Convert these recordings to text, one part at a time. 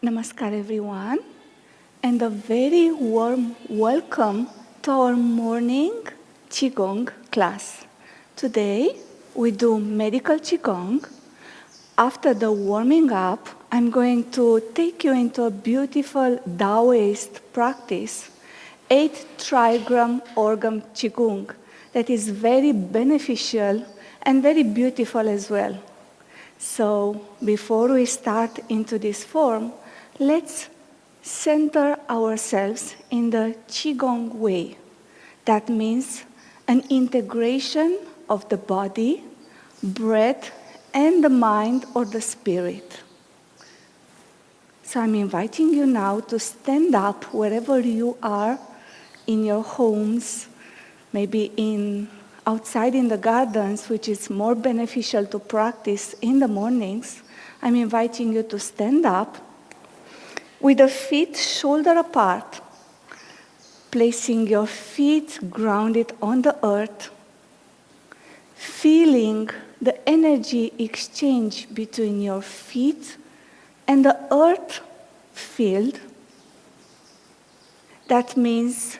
Namaskar everyone, and a very warm welcome to our morning Qigong class. Today we do medical Qigong. After the warming up, I'm going to take you into a beautiful Taoist practice, 8 trigram orgam Qigong, that is very beneficial and very beautiful as well. So before we start into this form, let's center ourselves in the Qigong way. That means an integration of the body, breath, and the mind or the spirit. So I'm inviting you now to stand up wherever you are in your homes, maybe outside in the gardens, which is more beneficial to practice in the mornings. I'm inviting you to stand up with the feet shoulder apart, placing your feet grounded on the earth, feeling the energy exchange between your feet and the earth field. That means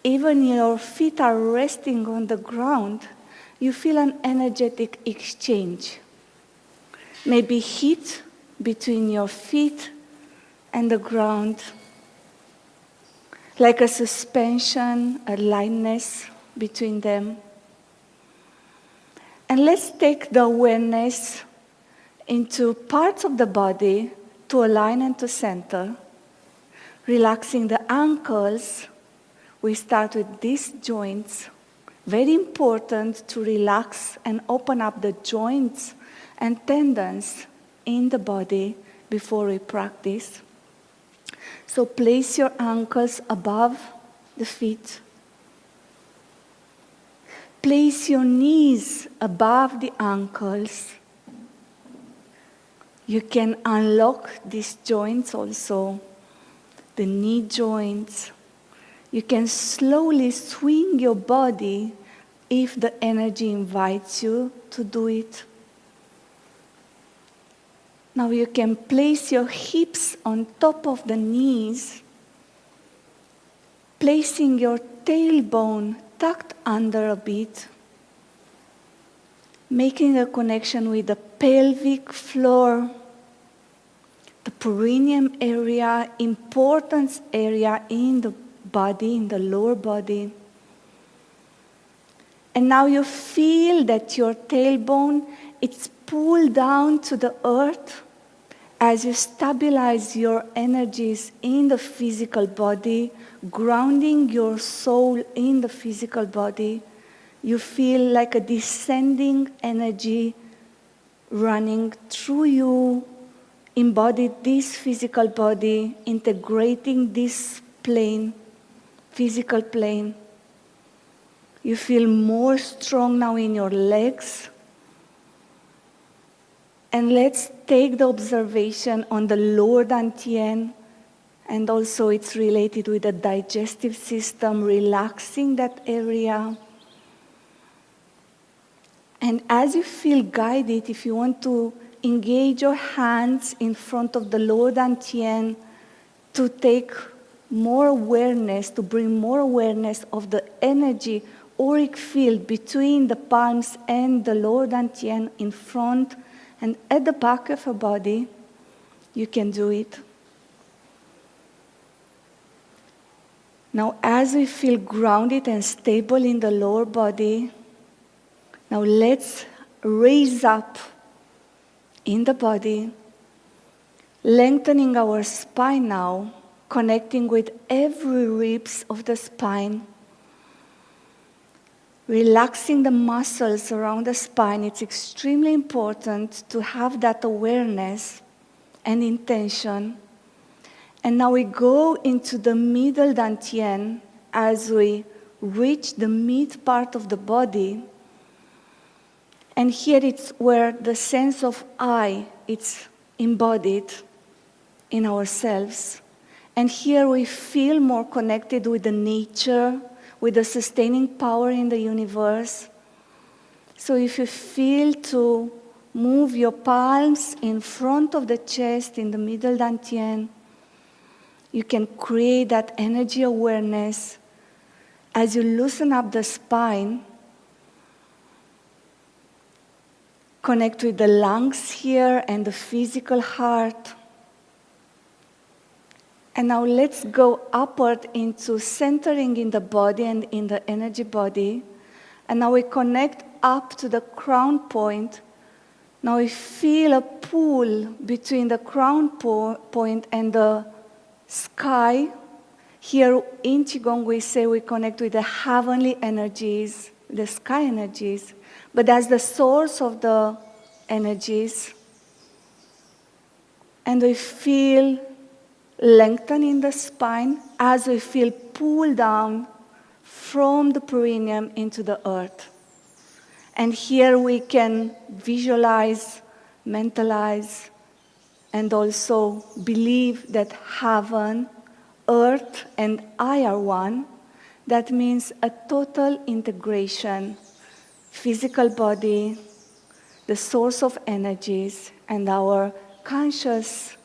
even your feet are resting on the ground, you feel an energetic exchange. Maybe heat between your feet and the ground, like a suspension, a lightness between them. And let's take the awareness into parts of the body to align and to center, relaxing the ankles. We start with these joints. Very important to relax and open up the joints and tendons in the body before we practice. So place your ankles above the feet. Place your knees above the ankles. You can unlock these joints also, the knee joints. You can slowly swing your body if the energy invites you to do it. Now you can place your hips on top of the knees, placing your tailbone tucked under a bit, making a connection with the pelvic floor, the perineum area, important area in the body, in the lower body. And now you feel that your tailbone, it's pulled down to the earth as you stabilize your energies in the physical body, grounding your soul in the physical body. You feel like a descending energy running through you, embodied this physical body, integrating this plane, physical plane. You feel more strong now in your legs. And let's take the observation on the lower dantian, and also it's related with the digestive system, relaxing that area. And as you feel guided, if you want to engage your hands in front of the lower dantian to take more awareness, to bring more awareness of the energy, auric field between the palms and the lower dantian in front and at the back of your body, you can do it. Now, as we feel grounded and stable in the lower body, now let's raise up in the body, lengthening our spine now, connecting with every ribs of the spine, relaxing the muscles around the spine. It's extremely important to have that awareness and intention. And now we go into the middle dantian as we reach the mid part of the body. And here it's where the sense of I, it's embodied in ourselves. And here we feel more connected with the nature, with the sustaining power in the universe. So if you feel to Move your palms in front of the chest, in the middle dantian. You can create that energy awareness as you loosen up the spine. Connect with the lungs here and the physical heart. And now let's go upward into centering in the body and in the energy body. And now we connect up to the crown point. Now we feel a pull between the crown point and the sky. Here in Qigong we say we connect with the heavenly energies, the sky energies, but as the source of the energies. And we feel lengthening the spine as we feel pulled down from the perineum into the earth. And here we can visualize, mentalize, and also believe that heaven, earth, and I are one. That means a total integration. Physical body, the source of energies, and our conscious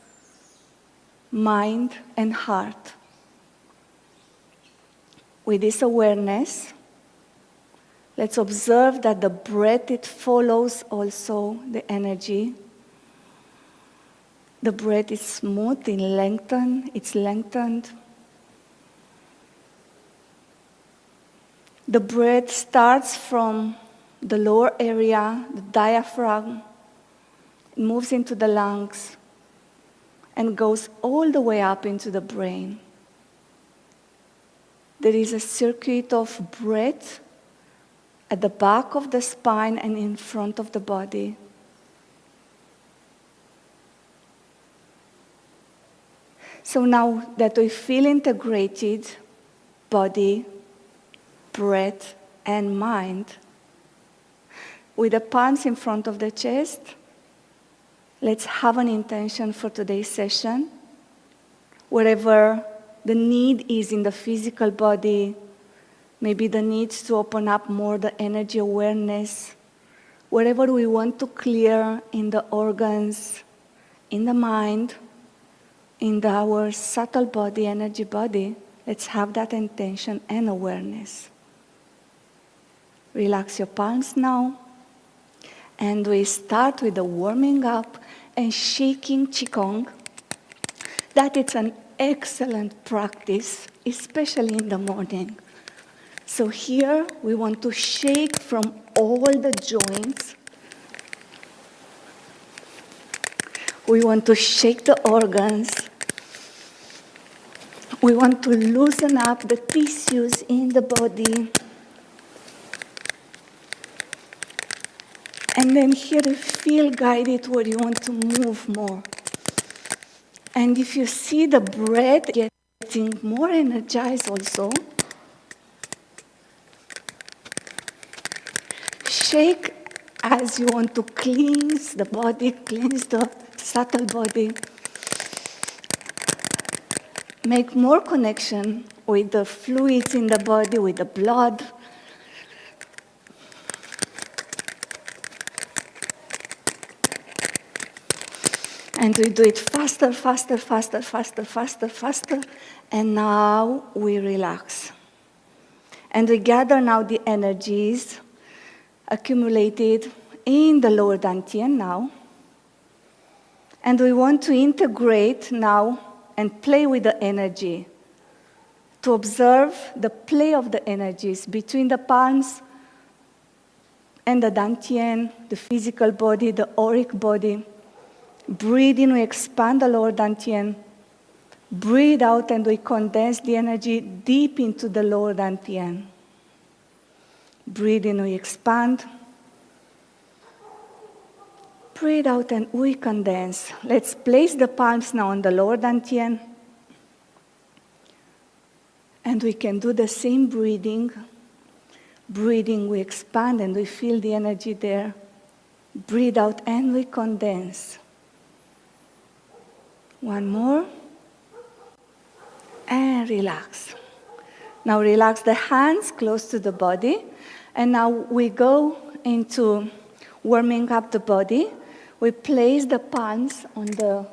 mind and heart. With this awareness, let's observe that the breath, it follows also the energy. The breath is smooth, it's lengthened. The breath starts from the lower area, the diaphragm, it moves into the lungs, and goes all the way up into the brain. There is a circuit of breath at the back of the spine and in front of the body. So now that we feel integrated, body, breath, and mind, with the palms in front of the chest, let's have an intention for today's session. Wherever the need is in the physical body, maybe the need to open up more the energy awareness, wherever we want to clear in the organs, in the mind, in our subtle body, energy body, let's have that intention and awareness. Relax your palms now. And we start with the warming up and shaking Qigong. That is an excellent practice, especially in the morning. So here we want to shake from all the joints. We want to shake the organs. We want to loosen up the tissues in the body. And then here you feel guided where you want to move more. And if you see the breath getting more energized also, shake as you want to cleanse the body, cleanse the subtle body. Make more connection with the fluids in the body, with the blood. And we do it faster, faster, faster, faster, faster, faster. And now we relax. And we gather now the energies accumulated in the lower dantian now. And we want to integrate now and play with the energy, to observe the play of the energies between the palms and the dantian, the physical body, the auric body. Breathe in, we expand the lower dantian. Breathe out and we condense the energy deep into the lower dantian. Breathe in, we expand. Breathe out and we condense. Let's place the palms now on the lower dantian. And we can do the same breathing. Breathing, we expand and we feel the energy there. Breathe out and we condense. One more. And relax. Now relax the hands close to the body. And now we go into warming up the body. We place the palms on the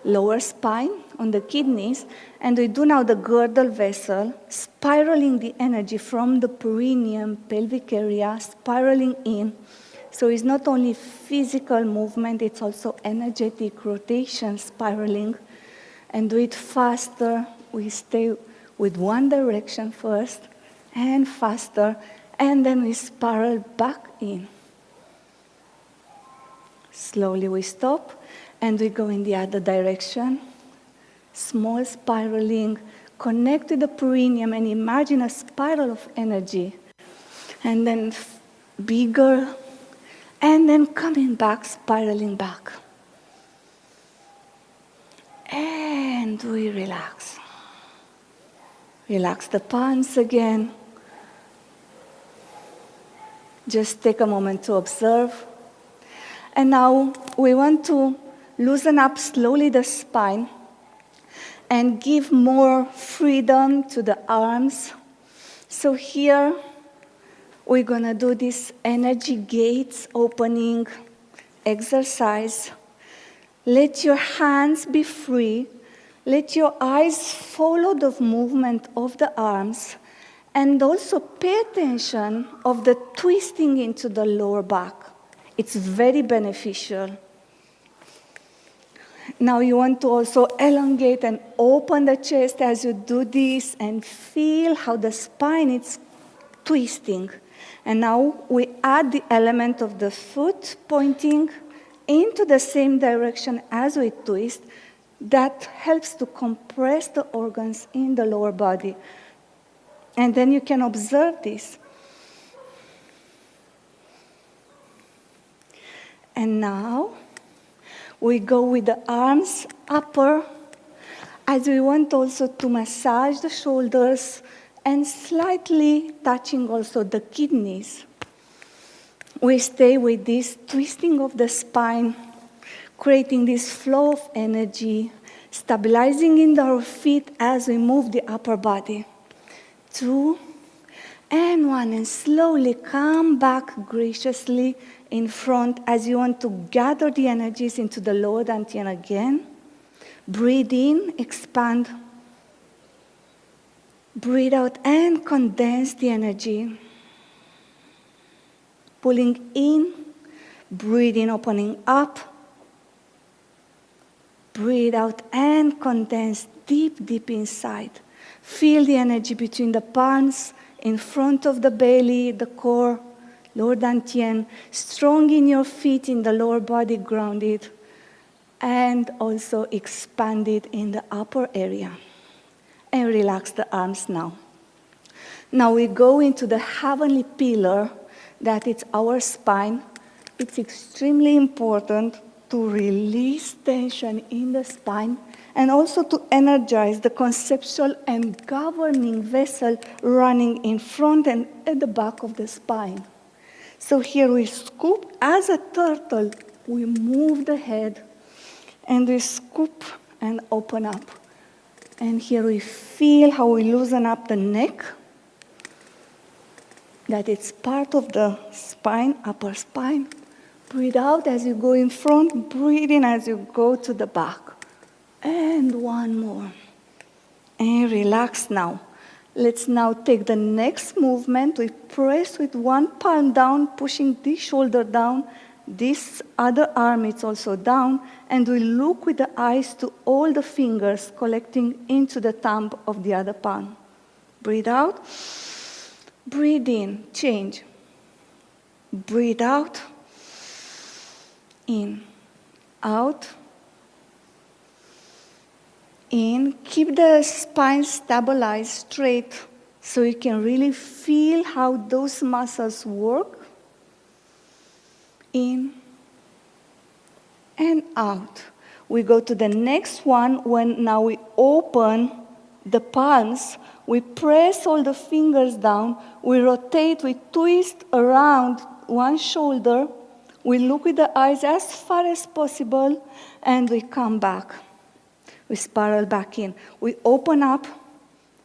lower spine, on the kidneys, and we do now the girdle vessel, spiraling the energy from the perineum, pelvic area, spiraling in. So it's not only physical movement, it's also energetic rotation, spiraling. And do it faster. We stay with one direction first, and faster, and then we spiral back in. Slowly we stop, and we go in the other direction. Small spiraling, connect to the perineum and imagine a spiral of energy. And then bigger, and then coming back, spiraling back. And we relax. Relax the palms again. Just take a moment to observe. And now we want to loosen up slowly the spine and give more freedom to the arms. So here we're going to do this energy gates opening exercise. Let your hands be free. Let your eyes follow the movement of the arms, and also pay attention of the twisting into the lower back. It's very beneficial. Now you want to also elongate and open the chest as you do this, and feel how the spine is twisting. And now we add the element of the foot pointing into the same direction as we twist. That helps to compress the organs in the lower body. And then you can observe this. And now we go with the arms upper, as we want also to massage the shoulders and slightly touching also the kidneys. We stay with this twisting of the spine, creating this flow of energy, stabilizing in our feet as we move the upper body. 2 and 1, and slowly come back graciously in front as you want to gather the energies into the lower dantian again. Breathe in, expand. Breathe out and condense the energy. Pulling in, breathe in, opening up. Breathe out and condense deep, deep inside. Feel the energy between the palms, in front of the belly, the core, lower dantian, strong in your feet, in the lower body, grounded, and also expanded in the upper area. And relax the arms now. Now we go into the heavenly pillar, that is our spine. It's extremely important to release tension in the spine and also to energize the conceptual and governing vessel running in front and at the back of the spine. So here we scoop as a turtle. We move the head and we scoop and open up. And here we feel how we loosen up the neck. That it's part of the spine, upper spine. Breathe out as you go in front. Breathe in as you go to the back. And one more. And relax now. Let's now take the next movement. We press with one palm down, pushing this shoulder down. This other arm is also down. And we look with the eyes to all the fingers collecting into the thumb of the other palm. Breathe out. Breathe in. Change. Breathe out. In. Out. In. Keep the spine stabilized, straight, so you can really feel how those muscles work. In and out. We go to the next one when now we open the palms. We press all the fingers down. We rotate, we twist around one shoulder. We look with the eyes as far as possible, and we come back. We spiral back in. We open up,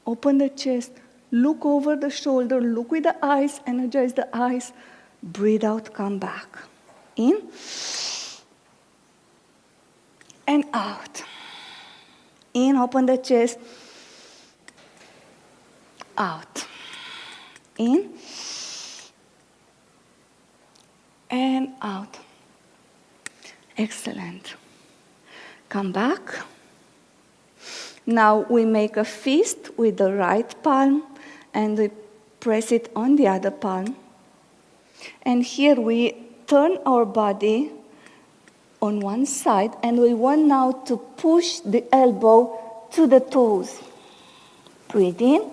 open the chest, look over the shoulder, look with the eyes, energize the eyes. Breathe out, come back. In, and out. In, open the chest. Out. In and out. Excellent. Come back. Now we make a fist with the right palm and we press it on the other palm. And here we turn our body on one side and we want now to push the elbow to the toes. Breathe in.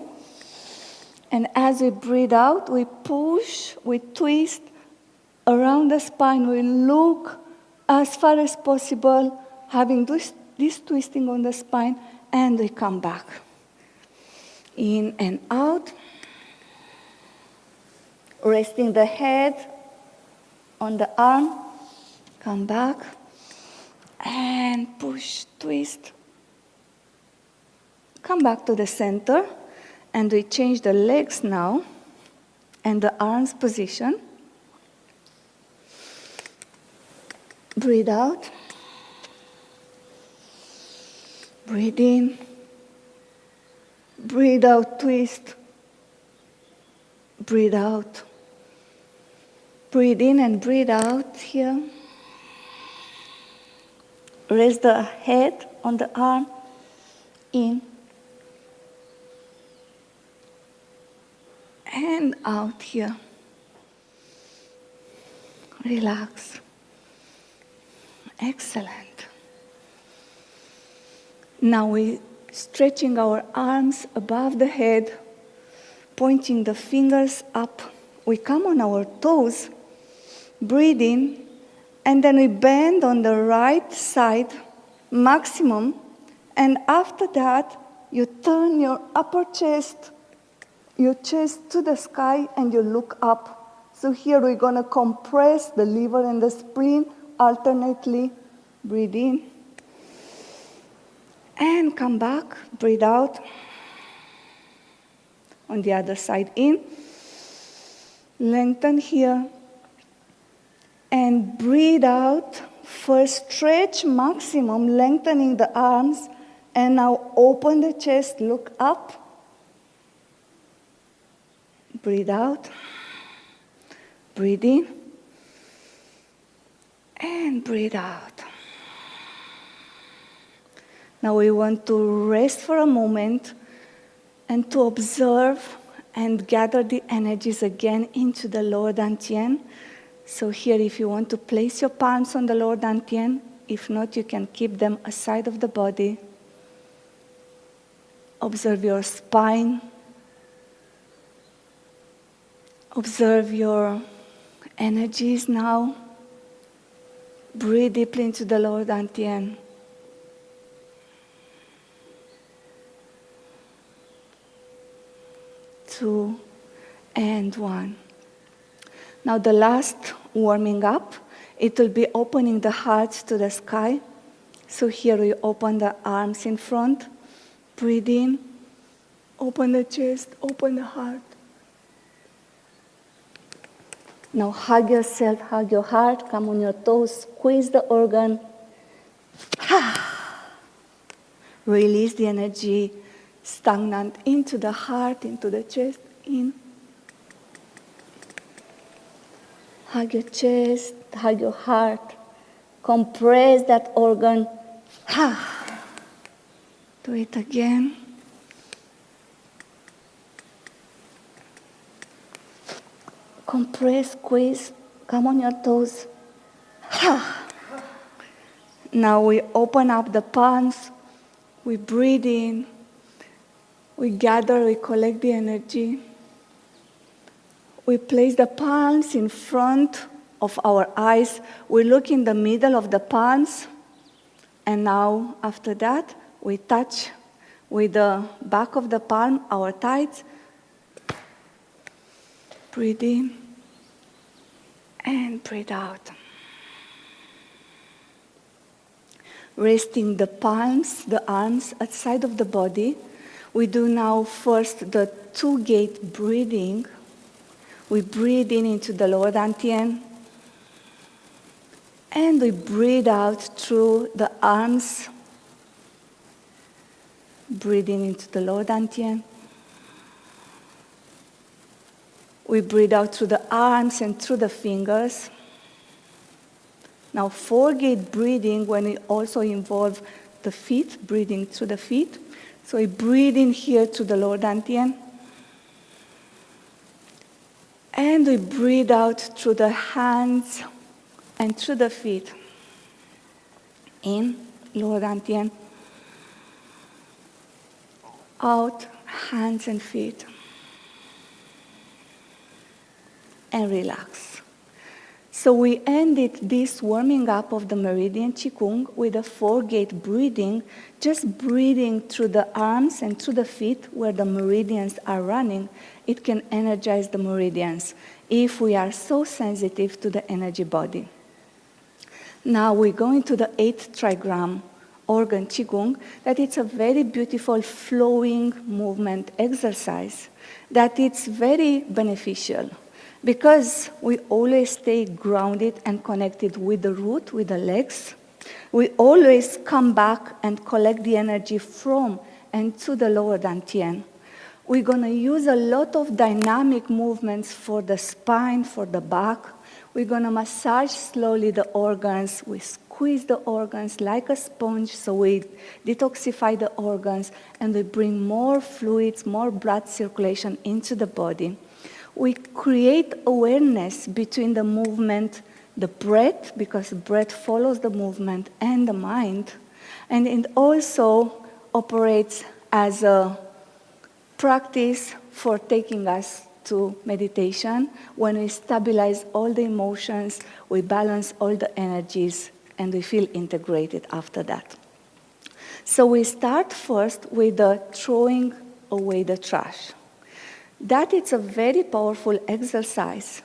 And as we breathe out, we push, we twist around the spine. We look as far as possible, having this twisting on the spine, and we come back. In and out. Resting the head on the arm. Come back. And push, twist. Come back to the center. And we change the legs now and the arms position. Breathe out. Breathe in. Breathe out, twist. Breathe out. Breathe in and breathe out here. Rest the head on the arm. In. And out here. Relax. Excellent. Now we're stretching our arms above the head, pointing the fingers up. We come on our toes, breathe in, and then we bend on the right side, maximum, and after that, you turn your upper chest, your chest to the sky, and you look up. So here we're going to compress the liver and the spleen alternately. Breathe in. And come back. Breathe out. On the other side, in. Lengthen here. And breathe out. First, stretch maximum, lengthening the arms. And now open the chest, look up. Breathe out. Breathe in. And breathe out. Now we want to rest for a moment and to observe and gather the energies again into the lower dantian. So here, if you want to place your palms on the lower dantian, if not, you can keep them aside of the body. Observe your spine. Observe your energies now. Breathe deeply into the lower dantian. 2, and 1. Now the last warming up, it will be opening the heart to the sky. So here we open the arms in front, breathe in, open the chest, open the heart. Now hug yourself, hug your heart, come on your toes, squeeze the organ. Release the energy stagnant into the heart, into the chest, in. Hug your chest, hug your heart. Compress that organ. Do it again. Compress, squeeze, come on your toes. Now we open up the palms, we breathe in, we gather, we collect the energy. We place the palms in front of our eyes. We look in the middle of the palms. And now, after that, we touch with the back of the palm our thighs. Breathe in and breathe out. Resting the palms, the arms outside of the body. We do now first the 2-gate breathing. We breathe in into the lower dantian And we breathe out through the arms, breathing into the lower dantian. We breathe out through the arms and through the fingers. Now, four-gate breathing, when it also involves the feet, breathing through the feet. So we breathe in here to the lower dantian. And we breathe out through the hands and through the feet. In, lower dantian. Out, hands and feet. And relax. So we ended this warming up of the meridian Qigong with a four-gate breathing, just breathing through the arms and through the feet where the meridians are running. It can energize the meridians if we are so sensitive to the energy body. Now we go into the 8th trigram organ Qigong, that it's a very beautiful flowing movement exercise, that it's very beneficial. Because we always stay grounded and connected with the root, with the legs, we always come back and collect the energy from and to the lower dantian. We're going to use a lot of dynamic movements for the spine, for the back. We're going to massage slowly the organs. We squeeze the organs like a sponge, so we detoxify the organs, and we bring more fluids, more blood circulation into the body. We create awareness between the movement, the breath, because breath follows the movement, and the mind. And it also operates as a practice for taking us to meditation. When we stabilize all the emotions, we balance all the energies, and we feel integrated after that. So we start first with the throwing away the trash. That is a very powerful exercise.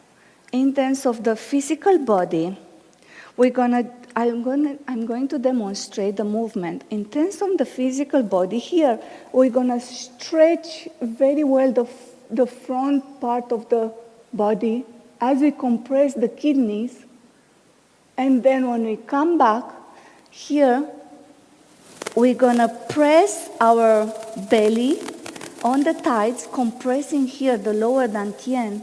In terms of the physical body, I'm going to demonstrate the movement. In terms of the physical body, here we're going to stretch very well the front part of the body as we compress the kidneys. And then when we come back, here we're going to press our belly on the thighs, compressing here the lower dantian,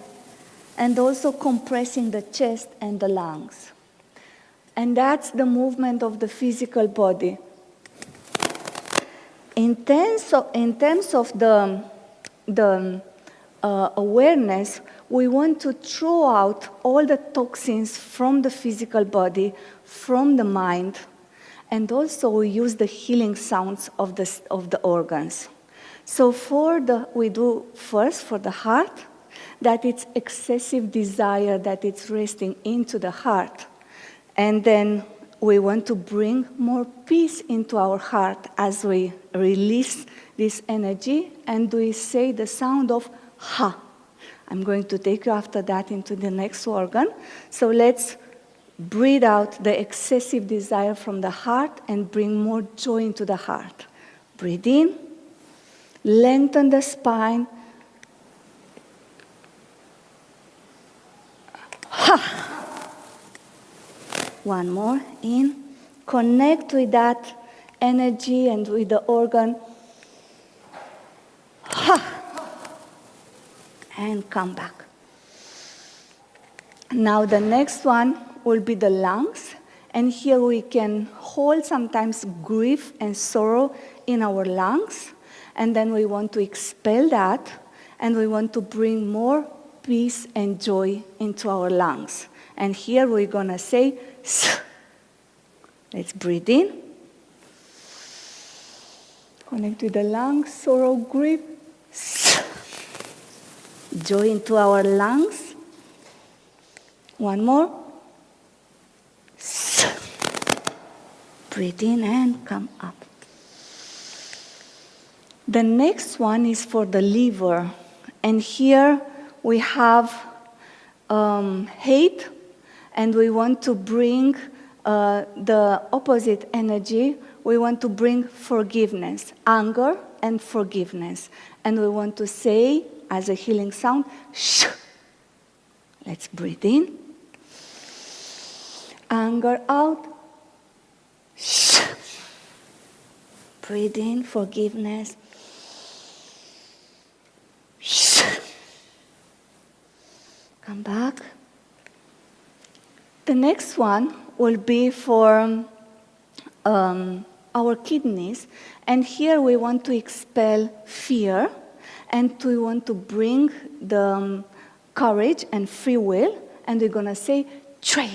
and also compressing the chest and the lungs. And that's the movement of the physical body. In terms of the awareness, we want to throw out all the toxins from the physical body, from the mind, and also we use the healing sounds of the organs. So we do first for the heart, that it's excessive desire, that it's resting into the heart. And then we want to bring more peace into our heart as we release this energy, and we say the sound of ha. I'm going to take you after that into the next organ. So let's breathe out the excessive desire from the heart and bring more joy into the heart. Breathe in. Lengthen the spine. Ha! One more, in. Connect with that energy and with the organ. Ha! And come back. Now the next one will be the lungs. And here we can hold sometimes grief and sorrow in our lungs. And then we want to expel that, and we want to bring more peace and joy into our lungs. And here we're going to say, S. Let's breathe in. Connect with the lungs, sorrow, grief. S. Joy into our lungs. One more. S. Breathe in and come up. The next one is for the liver. And here we have hate, and we want to bring the opposite energy. We want to bring forgiveness, anger and forgiveness. And we want to say, as a healing sound, shh. Let's breathe in. Anger out. Breathe in, forgiveness. Come back. The next one will be for our kidneys. And here we want to expel fear, and we want to bring the courage and free will, and we're going to say, Chui.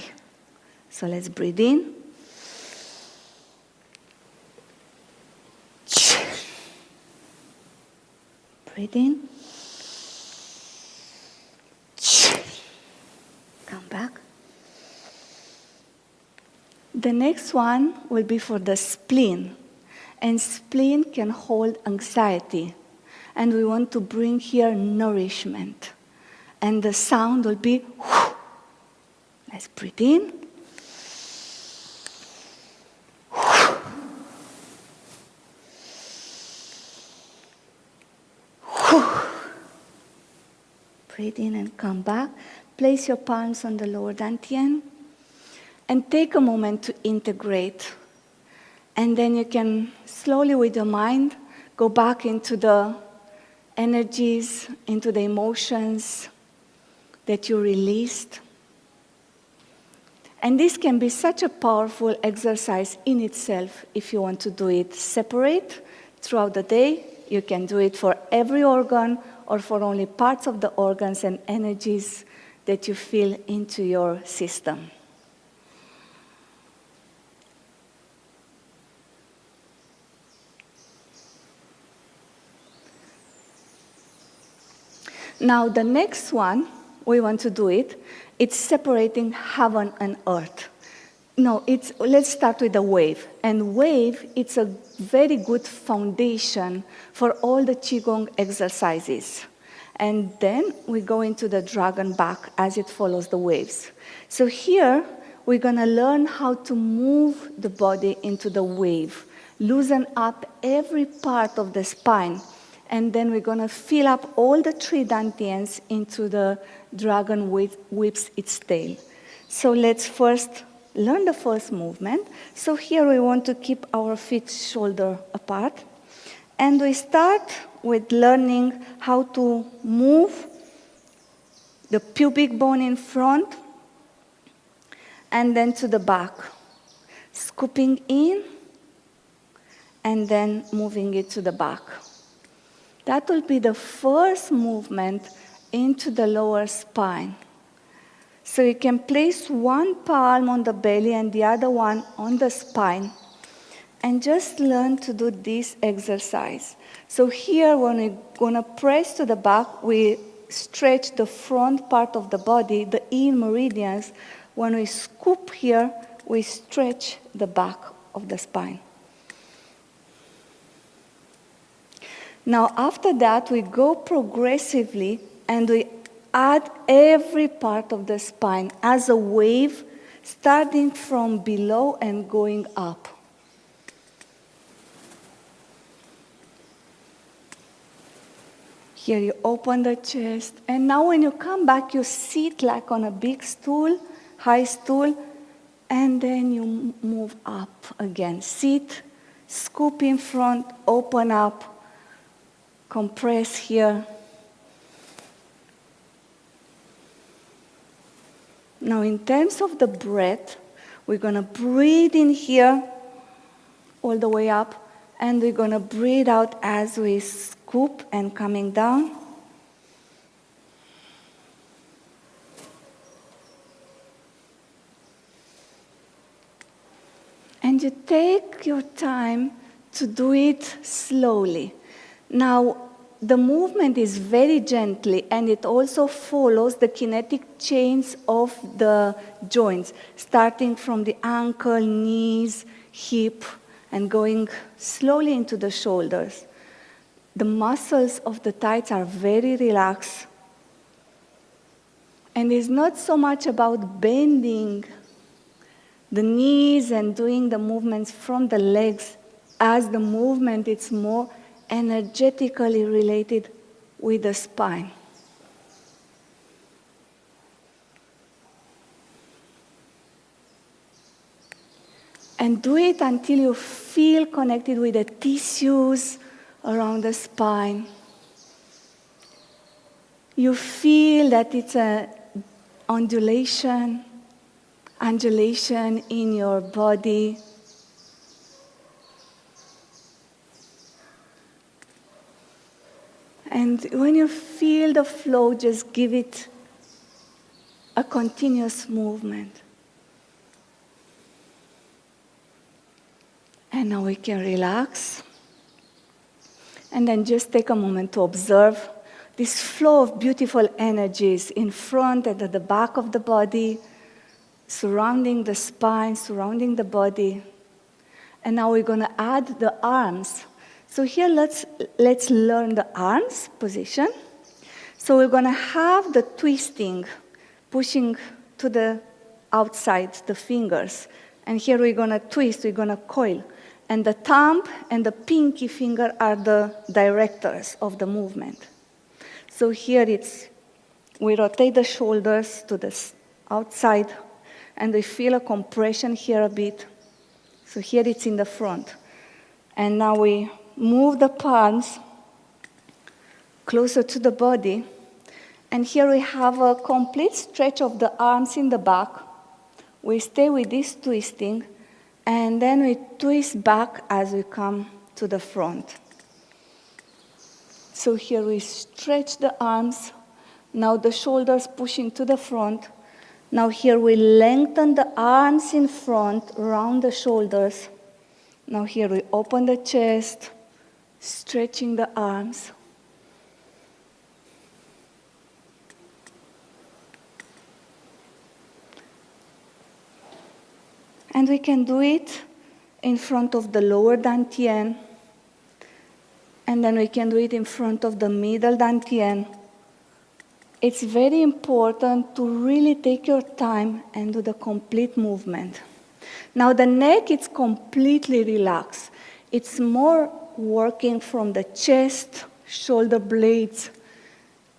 So let's breathe in. Breathe in. Come back. The next one will be for the spleen. And spleen can hold anxiety. And we want to bring here nourishment. And the sound will be, whoo. Let's breathe in. Breathe in and come back. Place your palms on the lower dantian. And take a moment to integrate. And then you can slowly with your mind go back into the energies, into the emotions that you released. And this can be such a powerful exercise in itself if you want to do it separate throughout the day. You can do it for every organ or for only parts of the organs and energies that you feel into your system. Now the next one, we want to do it, it's separating heaven and earth. No, let's start with the wave. And wave, it's a very good foundation for all the Qigong exercises. And then we go into the dragon back as it follows the waves. So here, we're going to learn how to move the body into the wave, loosen up every part of the spine. And then we're going to fill up all the three dantians into the dragon whips its tail. So let's first learn the first movement. So here we want to keep our feet shoulder apart. And we start with learning how to move the pubic bone in front and then to the back. Scooping in and then moving it to the back. That will be the first movement into the lower spine. So you can place one palm on the belly and the other one on the spine. And just learn to do this exercise. So here, when we're going to press to the back, we stretch the front part of the body, the in meridians. When we scoop here, we stretch the back of the spine. Now, after that, we go progressively and we add every part of the spine as a wave, starting from below and going up. Here you open the chest, and now when you come back, you sit like on a big stool, high stool, and then you move up again. Sit, scoop in front, open up. Compress here. Now, in terms of the breath, we're going to breathe in here all the way up, and we're going to breathe out as we scoop and coming down. And you take your time to do it slowly. Now, the movement is very gently, and it also follows the kinetic chains of the joints, starting from the ankle, knees, hip, and going slowly into the shoulders. The muscles of the thighs are very relaxed. And it's not so much about bending the knees and doing the movements from the legs as the movement, it's more energetically related with the spine. And do it until you feel connected with the tissues around the spine. You feel that it's an undulation in your body. And when you feel the flow, just give it a continuous movement. And now we can relax. And then just take a moment to observe this flow of beautiful energies in front and at the back of the body, surrounding the spine, surrounding the body. And now we're going to add the arms. So here let's learn the arms position. So we're going to have the twisting, pushing to the outside, the fingers. And here we're going to twist, we're going to coil. And the thumb and the pinky finger are the directors of the movement. So here we rotate the shoulders to the outside, and we feel a compression here a bit. So here it's in the front. And now we move the palms closer to the body. And here we have a complete stretch of the arms in the back. We stay with this twisting, and then we twist back as we come to the front. So here we stretch the arms. Now the shoulders pushing to the front. Now here we lengthen the arms in front, around the shoulders. Now here we open the chest, stretching the arms. And we can do it in front of the lower dantian. And then we can do it in front of the middle dantian. It's very important to really take your time and do the complete movement. Now the neck is completely relaxed. It's more working from the chest, shoulder blades.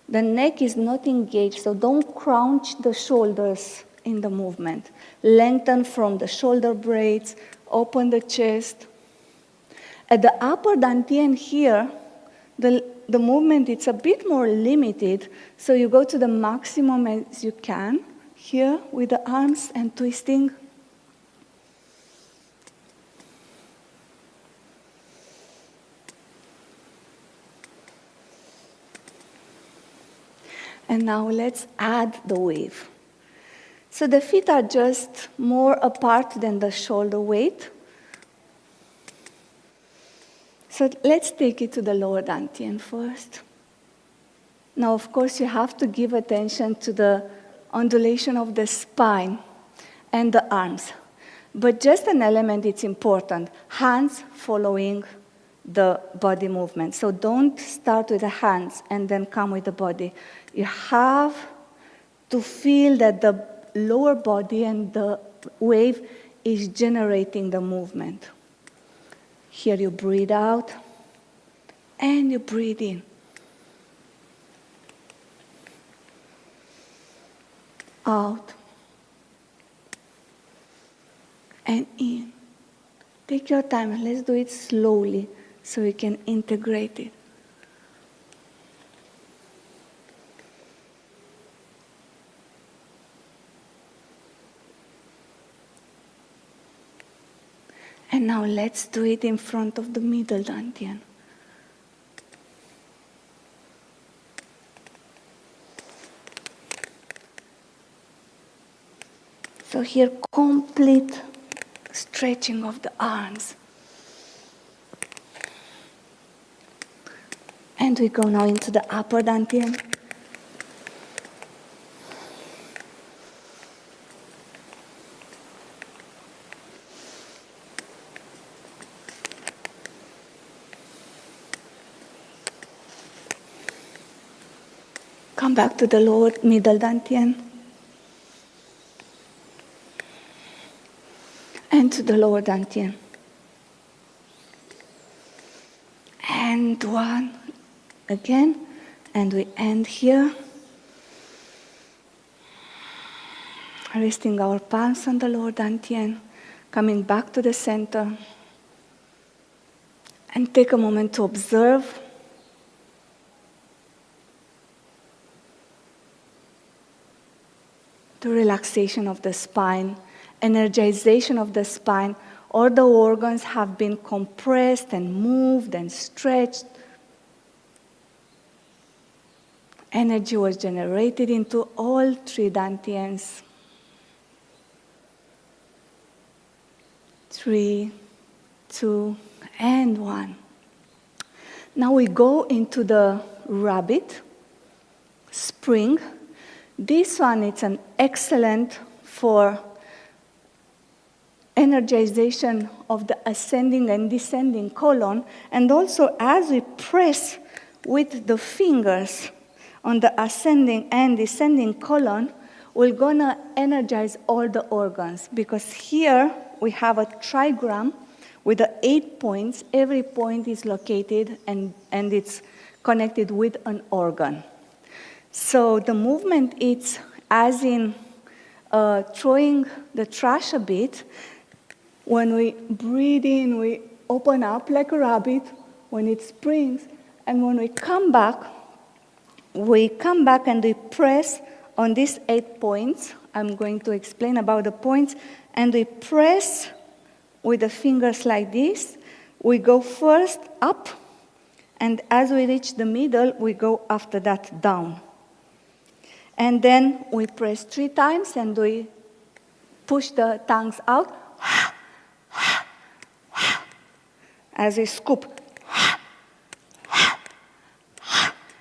The neck is not engaged, so don't crunch the shoulders in the movement. Lengthen from the shoulder blades, open the chest. At the upper dantian here, the movement is a bit more limited, so you go to the maximum as you can here with the arms and twisting. And now let's add the wave. So the feet are just more apart than the shoulder weight. So let's take it to the lower dantian first. Now, of course, you have to give attention to the undulation of the spine and the arms. But just an element, it's important. Hands following the body movement. So don't start with the hands and then come with the body. You have to feel that the lower body and the wave is generating the movement. Here you breathe out and you breathe in. Out and in. Take your time and let's do it slowly so we can integrate it. And now let's do it in front of the middle dantian. So here, complete stretching of the arms. And we go now into the upper dantian. Come back to the lower middle dantian. And to the lower dantian. And one again. And we end here. Resting our palms on the lower dantian. coming back to the center. And take a moment to observe the relaxation of the spine, energization of the spine. All the organs have been compressed and moved and stretched. Energy was generated into all three dantians. 3, 2, and 1. Now we go into the rabbit, spring. This one is an excellent for energization of the ascending and descending colon, and also as we press with the fingers on the ascending and descending colon, we're gonna energize all the organs, because here we have a trigram with the 8 points. Every point is located and it's connected with an organ. So the movement is as in throwing the trash a bit. When we breathe in, we open up like a rabbit when it springs. And when we come back and we press on these 8 points. I'm going to explain about the points. And we press with the fingers like this. We go first up, and as we reach the middle, we go after that down. And then we press 3 times, and we push the tongues out as we scoop.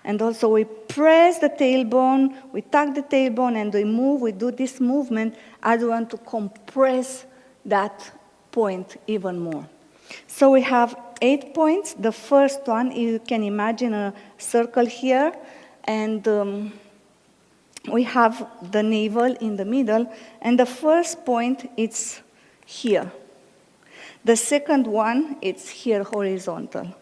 And also we press the tailbone, we tuck the tailbone, and we move. We do this movement as we want to compress that point even more. So we have 8 points. The first one, you can imagine a circle here, and we have the navel in the middle, and the first point is here. The second one, it's here horizontal.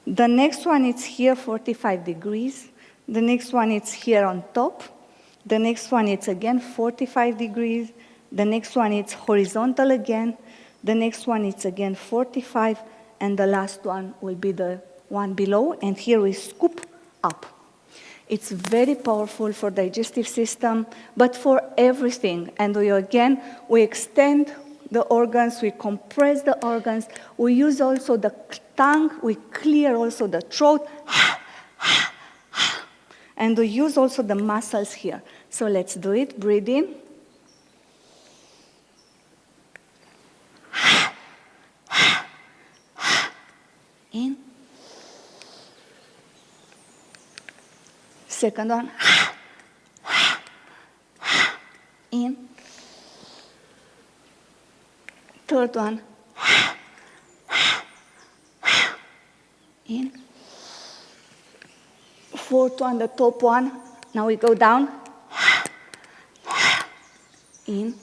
The next one is here 45 degrees. The next one is here on top. The next one is again 45 degrees. The next one is horizontal again. The next one is again 45. And the last one will be the one below. And here we scoop up. It's very powerful for digestive system, but for everything. And we extend the organs, we compress the organs, we use also the tongue, we clear also the throat, and we use also the muscles here. So let's do it. Breathe in. In. Second one. In. Third one. In. Fourth one, the top one. Now we go down. In.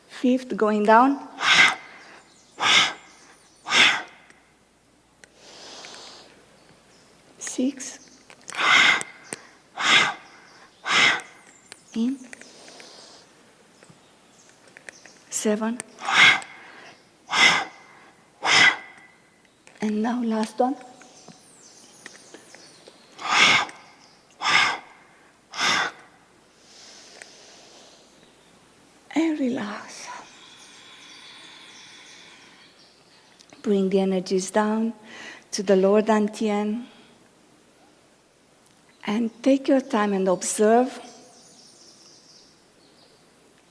Fifth, going down. Six. In. 7. And now last one. And relax. Bring the energies down to the lower dantian. And take your time and observe.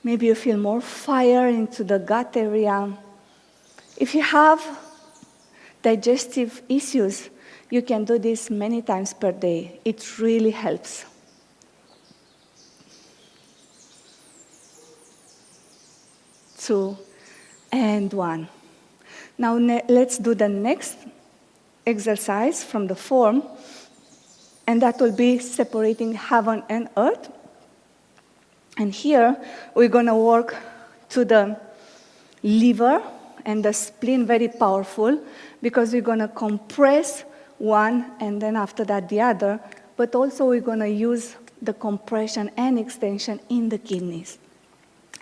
Maybe you feel more fire into the gut area. If you have digestive issues, you can do this many times per day. It really helps. 2, and 1. Now let's do the next exercise from the form, and that will be separating heaven and earth. And here, we're going to work to the liver and the spleen, very powerful, because we're going to compress one and then after that the other, but also we're going to use the compression and extension in the kidneys.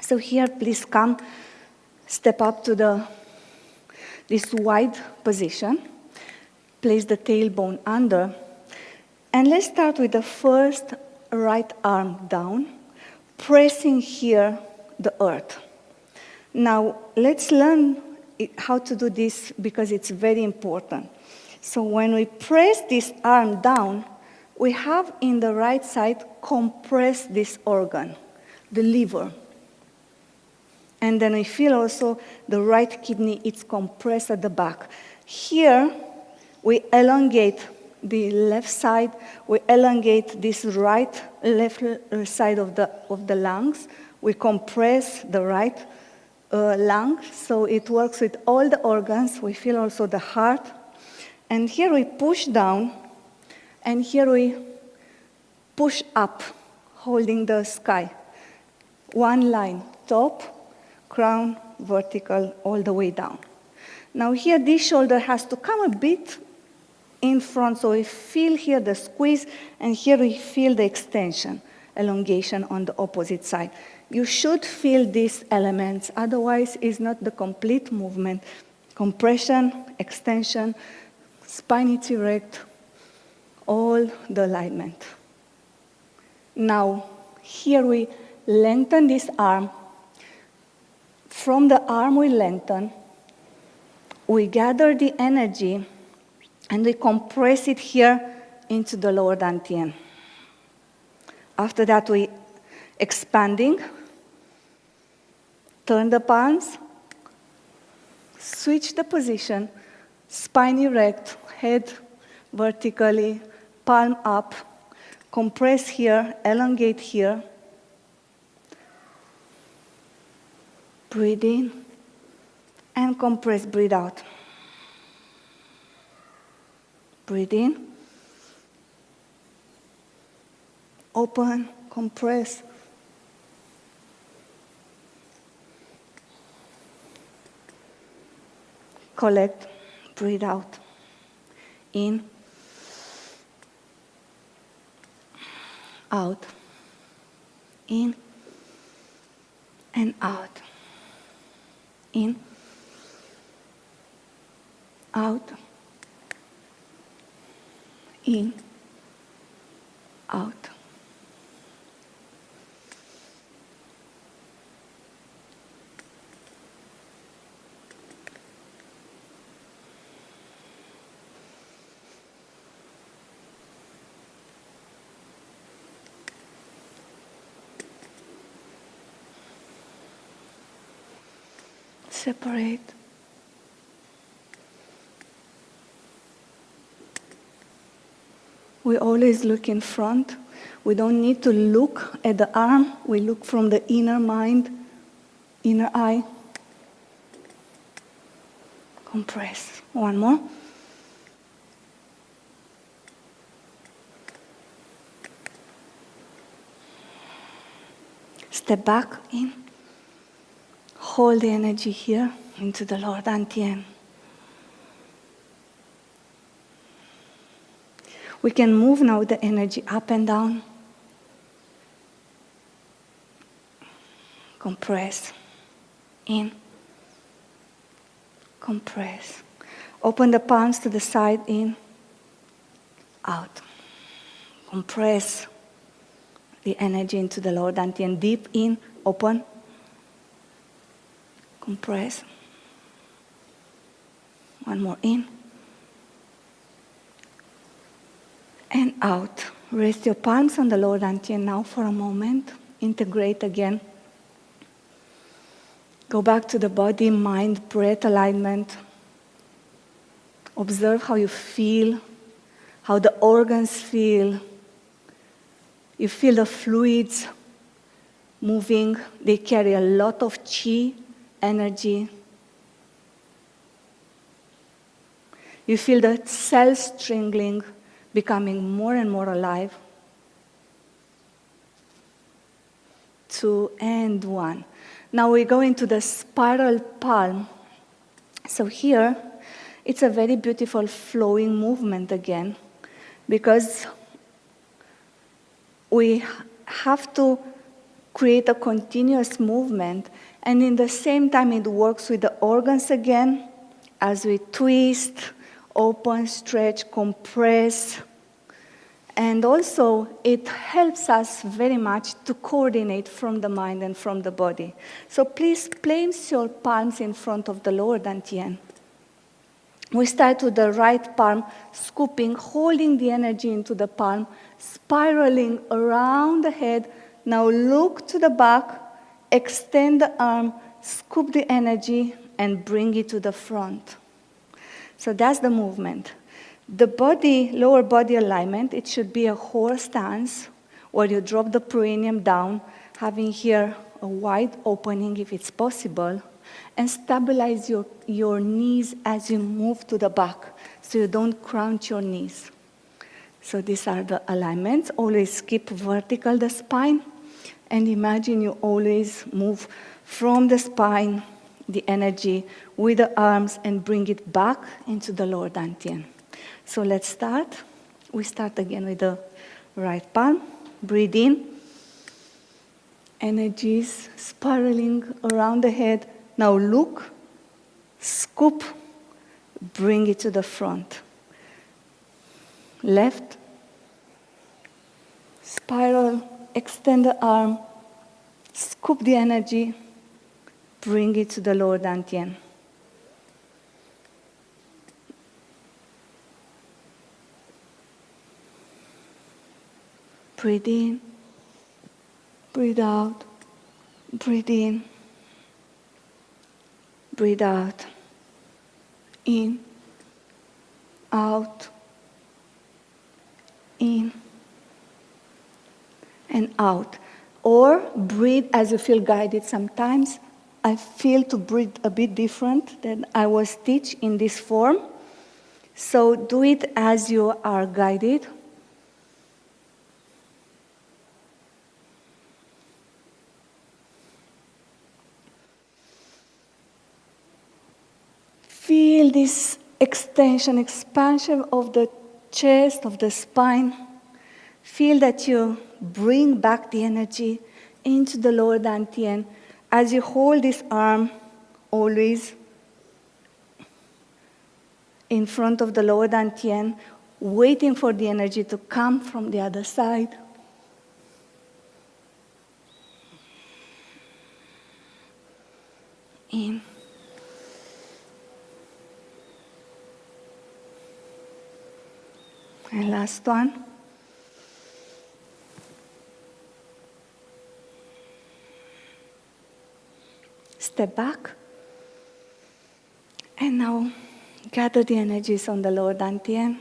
So here, please come, step up to this wide position. Place the tailbone under. And let's start with the first right arm down, pressing here the earth. Now, let's learn how to do this because it's very important. So when we press this arm down, we have in the right side compress this organ, the liver. And then we feel also the right kidney, it's compressed at the back. Here, we elongate the left side, we elongate this left side of the lungs. We compress the right lung, so it works with all the organs. We feel also the heart. And here we push down, and here we push up, holding the sky. One line, top, crown, vertical, all the way down. Now here, this shoulder has to come a bit in front, so we feel here the squeeze, and here we feel the extension, elongation on the opposite side. You should feel these elements, otherwise it's not the complete movement. Compression, extension, spine is erect, all the alignment. Now, here we lengthen this arm. From the arm we lengthen, we gather the energy, and we compress it here into the lower dantian. After that, we expanding, turn the palms, switch the position, spine erect, head vertically, palm up, compress here, elongate here. Breathe in and compress, breathe out. Breathe in, open, compress. Collect, breathe out. In, out, in, and out. In, out, in, out. Separate. We always look in front. We don't need to look at the arm. We look from the inner mind, inner eye. Compress. One more. Step back in. Hold the energy here into the lower dantian. We can move now the energy up and down. Compress. In. Compress. Open the palms to the side, in. Out. Compress the energy into the lower dantian. Deep in, open. Compress. One more in. And out. Rest your palms on the lower dantian now for a moment. Integrate again. Go back to the body, mind, breath alignment. Observe how you feel, how the organs feel. You feel the fluids moving. They carry a lot of chi, energy. You feel the cells tingling, becoming more and more alive. 2 and 1. Now we go into the spiral palm. So here, it's a very beautiful flowing movement again, because we have to create a continuous movement. And in the same time, it works with the organs again, as we twist, open, stretch, compress. And also, it helps us very much to coordinate from the mind and from the body. So please place your palms in front of the lower dantian. We start with the right palm, scooping, holding the energy into the palm, spiraling around the head. Now look to the back, extend the arm, scoop the energy, and bring it to the front. So that's the movement. The body, lower body alignment, it should be a horse stance where you drop the perineum down, having here a wide opening if it's possible, and stabilize your knees as you move to the back so you don't crunch your knees. So these are the alignments. Always keep vertical the spine, and imagine you always move from the spine, the energy with the arms, and bring it back into the lower dantian. So let's start. We start again with the right palm. Breathe in. Energies spiraling around the head. Now look, scoop, bring it to the front. Left, spiral, extend the arm, scoop the energy, bring it to the lower dantian. Breathe in, breathe out, breathe in, breathe out, in, out, in, and out. Or breathe as you feel guided. Sometimes I feel to breathe a bit different than I was taught in this form. So do it as you are guided. Feel this extension, expansion of the chest, of the spine. Feel that you bring back the energy into the lower dantian as you hold this arm always in front of the lower dantian, waiting for the energy to come from the other side. In. And last one. Step back. And now gather the energies on the lower dantian.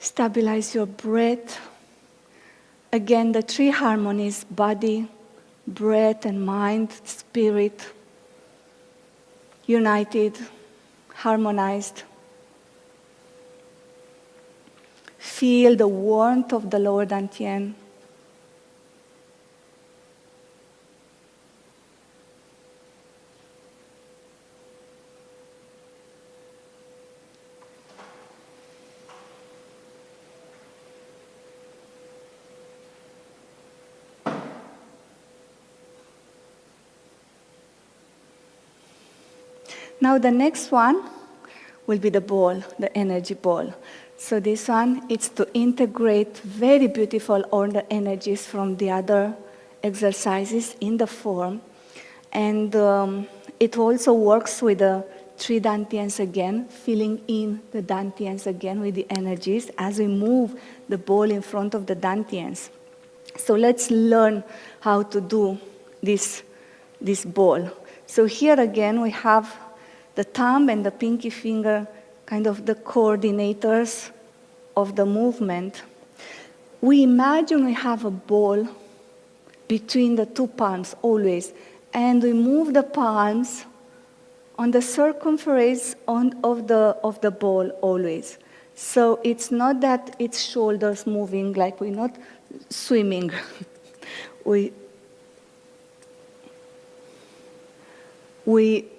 Stabilize your breath. Again, the three harmonies: body, breath, and mind, spirit, united, harmonized. Feel the warmth of the lower dantian. Now the next one will be the ball, the energy ball. So this one, it's to integrate very beautiful all the energies from the other exercises in the form. And it also works with the three dantians again, filling in the dantians again with the energies as we move the ball in front of the dantians. So let's learn how to do this ball. So here again we have the thumb and the pinky finger, kind of the coordinators of the movement. We imagine we have a ball between the two palms always, and we move the palms on the circumference of the ball always. So it's not that it's shoulders moving, like we're not swimming. We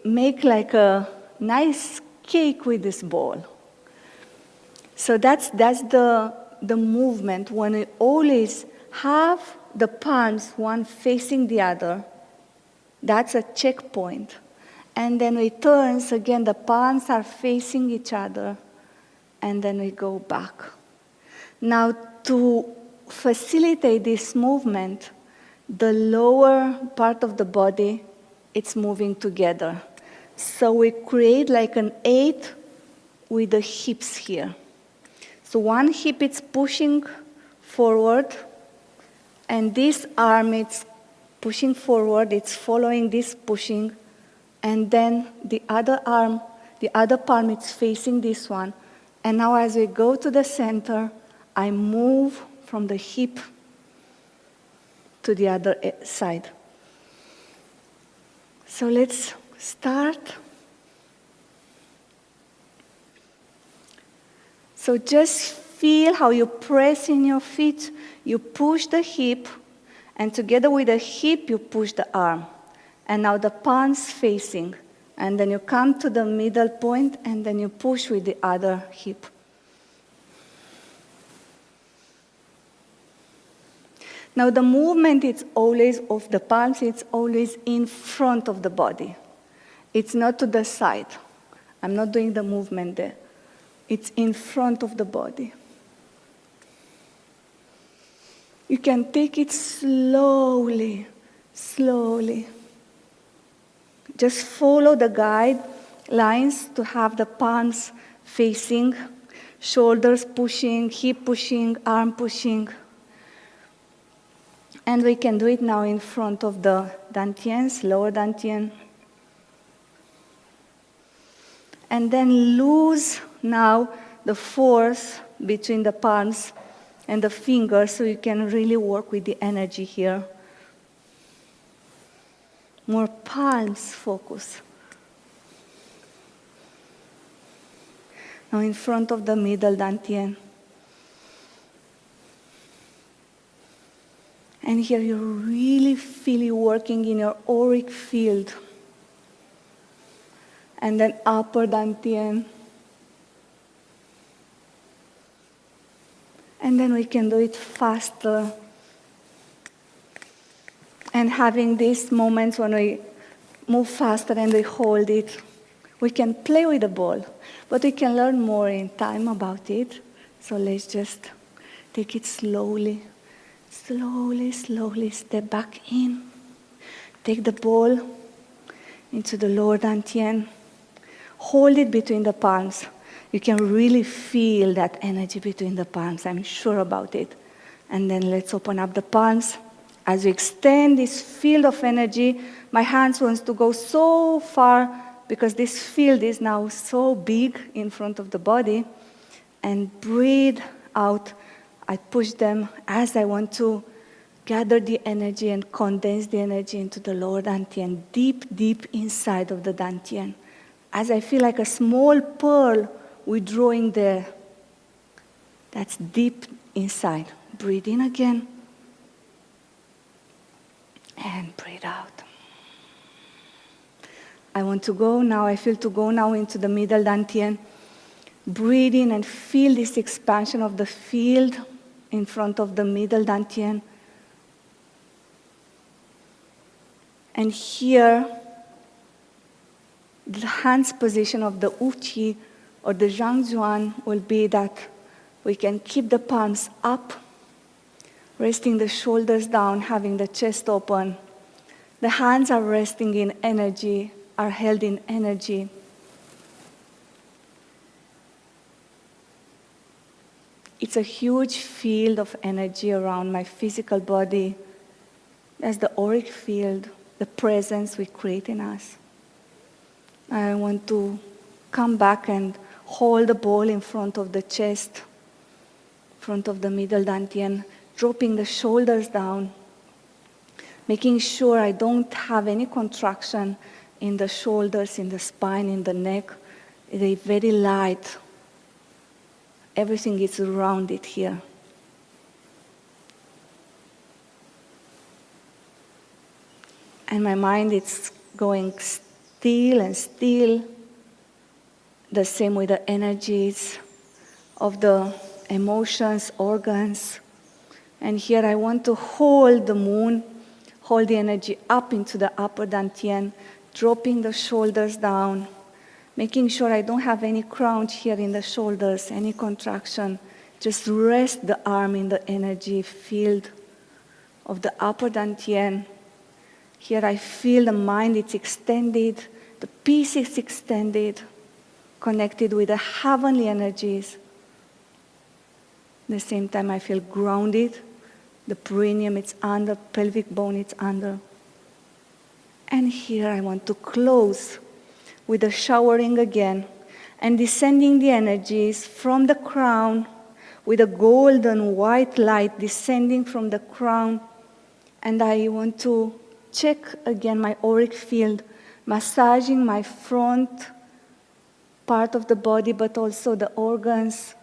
make like a nice cake with this ball. So that's the movement when we always have the palms one facing the other. That's a checkpoint. And then we turn, so again, the palms are facing each other, and then we go back. Now, to facilitate this movement, the lower part of the body, it's moving together. So we create like an 8 with the hips here. So one hip is pushing forward, and this arm is pushing forward, it's following this pushing, and then the other arm, the other palm is facing this one. And now as we go to the center, I move from the hip to the other side. So let's start. So just feel how you press in your feet, you push the hip, and together with the hip, you push the arm. And now the palms facing. And then you come to the middle point, and then you push with the other hip. Now the movement is always of the palms, it's always in front of the body. It's not to the side. I'm not doing the movement there. It's in front of the body. You can take it slowly, slowly. Just follow the guidelines to have the palms facing, shoulders pushing, hip pushing, arm pushing. And we can do it now in front of the dantians, lower dantian. And then lose now the force between the palms and the fingers so you can really work with the energy here. More palms focus. Now in front of the middle dantian. And here you really feel you working in your auric field. And then upper dantian. And then we can do it faster. And having these moments when we move faster and we hold it, we can play with the ball. But we can learn more in time about it. So let's just take it slowly. Slowly, slowly step back in. Take the ball into the lower dantian. Hold it between the palms. You can really feel that energy between the palms. I'm sure about it. And then let's open up the palms. As we extend this field of energy, my hands want to go so far because this field is now so big in front of the body. And breathe out. I push them as I want to gather the energy and condense the energy into the lower dantian, deep, deep inside of the dantian. As I feel like a small pearl withdrawing there. That's deep inside. Breathe in again. And breathe out. I want to go now, I feel to go now into the middle dantian. Breathe in and feel this expansion of the field in front of the middle dantian. And here, the hands position of the Uchi or the Zhangzuan will be that we can keep the palms up, resting the shoulders down, having the chest open. The hands are resting in energy, are held in energy. It's a huge field of energy around my physical body. That's the auric field, the presence we create in us. I want to come back and hold the ball in front of the chest, in front of the middle dantian, dropping the shoulders down, making sure I don't have any contraction in the shoulders, in the spine, in the neck. They're very light. Everything is rounded here. And my mind is going still and still, the same with the energies of the emotions, organs, And here I want to hold the moon, hold the energy up into the upper dantian, dropping the shoulders down, making sure I don't have any crunch here in the shoulders, any contraction. Just rest the arm in the energy field of the upper dantian. Here I feel the mind, it's extended, the peace is extended, connected with the heavenly energies. At the same time, I feel grounded. The perineum, it's under, pelvic bone, it's under. And here I want to close with the showering again and descending the energies from the crown with a golden white light descending from the crown. And I want to check again my auric field, massaging my front part of the body, but also the organs.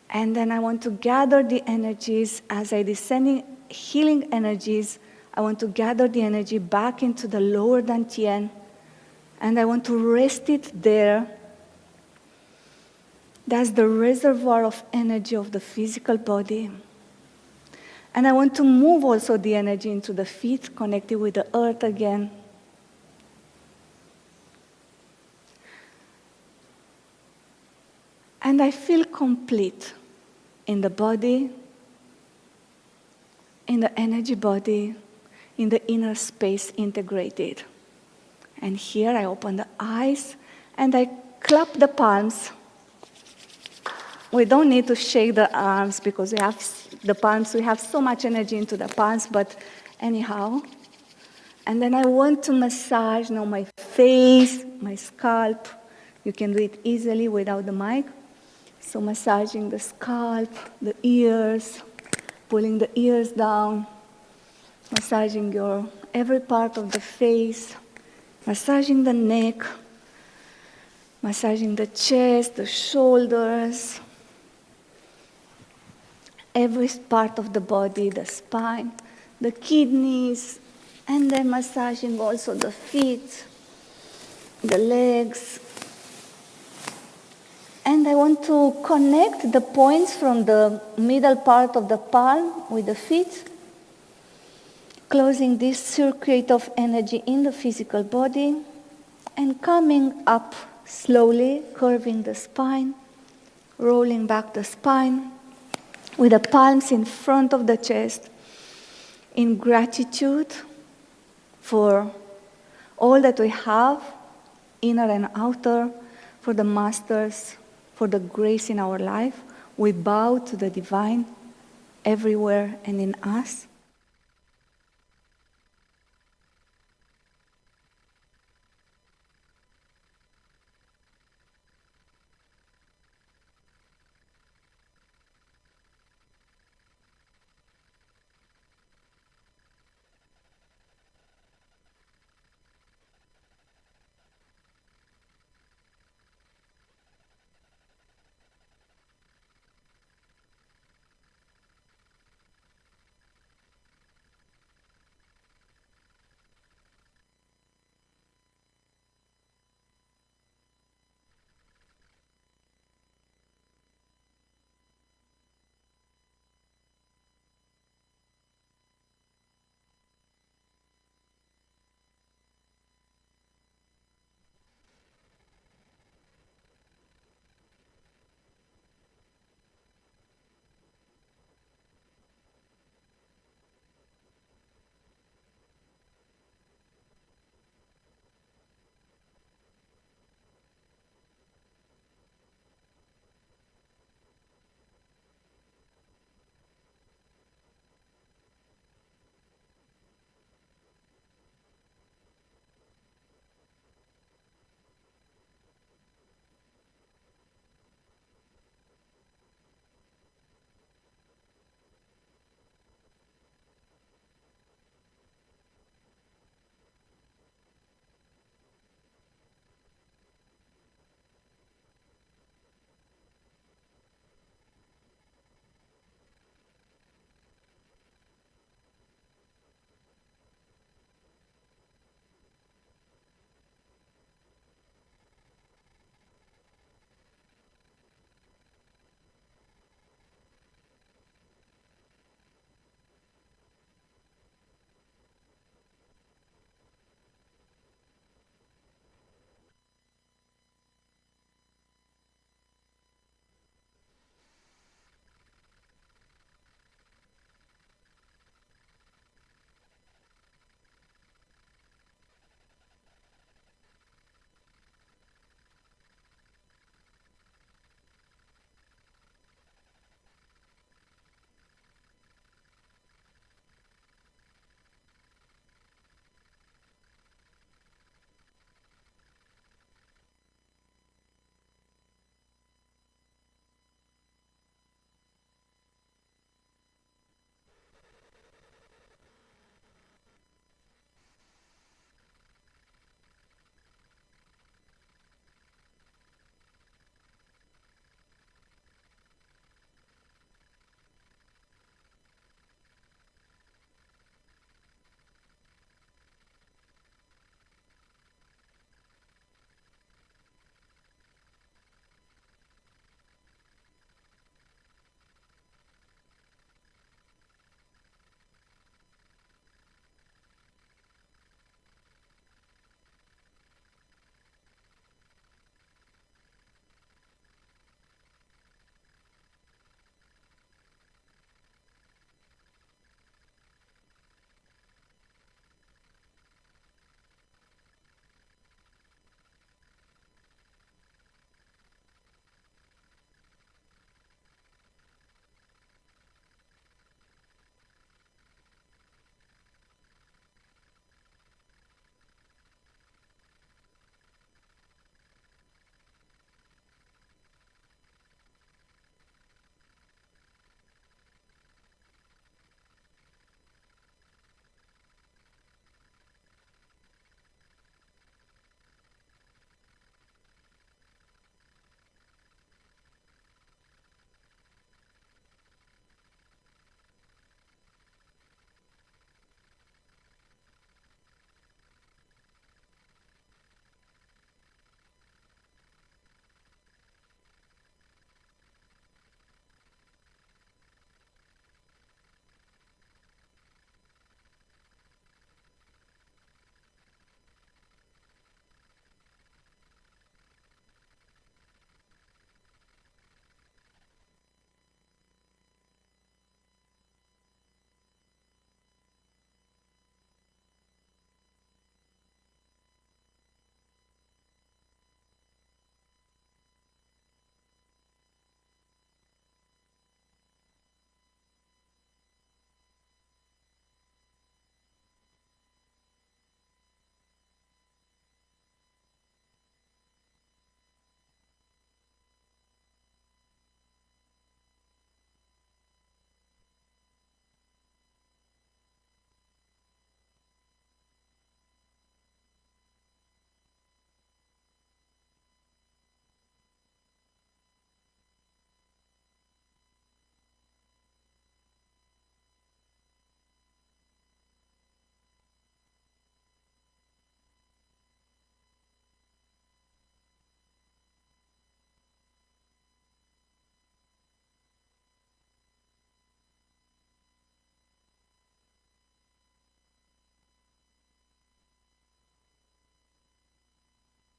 And then I want to gather the energies as I descending healing energies. I want to gather the energy back into the lower dantian, and I want to rest it there. That's the reservoir of energy of the physical body. And I want to move also the energy into the feet, connected with the earth again. And I feel complete in the body, in the energy body, in the inner space integrated. And here I open the eyes and I clap the palms. We don't need to shake the arms because we have the palms, we have so much energy into the palms, but anyhow. And then I want to massage now my face, my scalp. You can do it easily without the mic. So massaging the scalp, the ears, pulling the ears down, massaging your every part of the face, massaging the neck, massaging the chest, the shoulders, every part of the body, the spine, the kidneys, and then massaging also the feet, the legs. And I want to connect the points from the middle part of the palm with the feet, closing this circuit of energy in the physical body, and coming up slowly, curving the spine, rolling back the spine, with the palms in front of the chest, in gratitude for all that we have, inner and outer, for the masters, for the grace in our life. We bow to the divine everywhere and in us.